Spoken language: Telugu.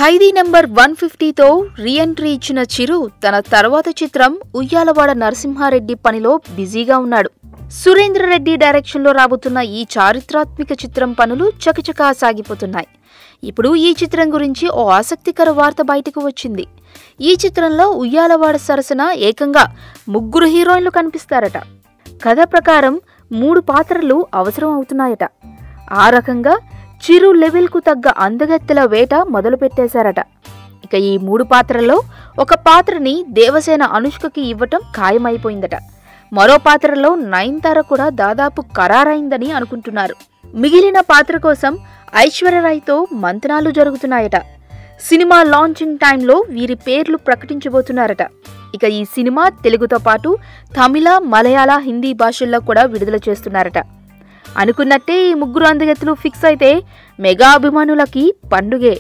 ఖైదీ నెంబర్ 150తో రీఎంట్రీ ఇచ్చిన చిరు తన తర్వాత చిత్రం ఉయ్యాలవాడ నరసింహారెడ్డి పనిలో బిజీగా ఉన్నాడు. సురేంద్ర రెడ్డి డైరెక్షన్లో రాబోతున్న ఈ చారిత్రాత్మక చిత్రం పనులు చకచకా సాగిపోతున్నాయి. ఇప్పుడు ఈ చిత్రం గురించి ఓ ఆసక్తికర వార్త బయటకు వచ్చింది. ఈ చిత్రంలో ఉయ్యాలవాడ సరసన ఏకంగా 3 హీరోయిన్లు కనిపిస్తారట. కథ ప్రకారం 3 పాత్రలు అవసరం అవుతున్నాయట. ఆ రకంగా చిరు లెవెల్కు తగ్గ అందగత్తెల వేట మొదలు పెట్టేశారట. ఇక ఈ 3 పాత్రల్లో ఒక పాత్రని దేవసేన అనుష్కకి ఇవ్వటం ఖాయమైపోయిందట. మరో పాత్రలో నయనతార కూడా దాదాపు ఖరారైందని అనుకుంటున్నారు. మిగిలిన పాత్ర కోసం ఐశ్వర్యరాయ్తో మంతనాలు జరుగుతున్నాయట. సినిమా లాంచింగ్ టైంలో వీరి పేర్లు ప్రకటించబోతున్నారట. ఇక ఈ సినిమా తెలుగుతో పాటు తమిళ, మలయాళ, హిందీ భాషల్లో కూడా విడుదల చేస్తున్నారట. అనుకున్నట్టే ఈ 3 అందగత్తెలు ఫిక్స్ అయితే మెగా అభిమానులకి పండుగే.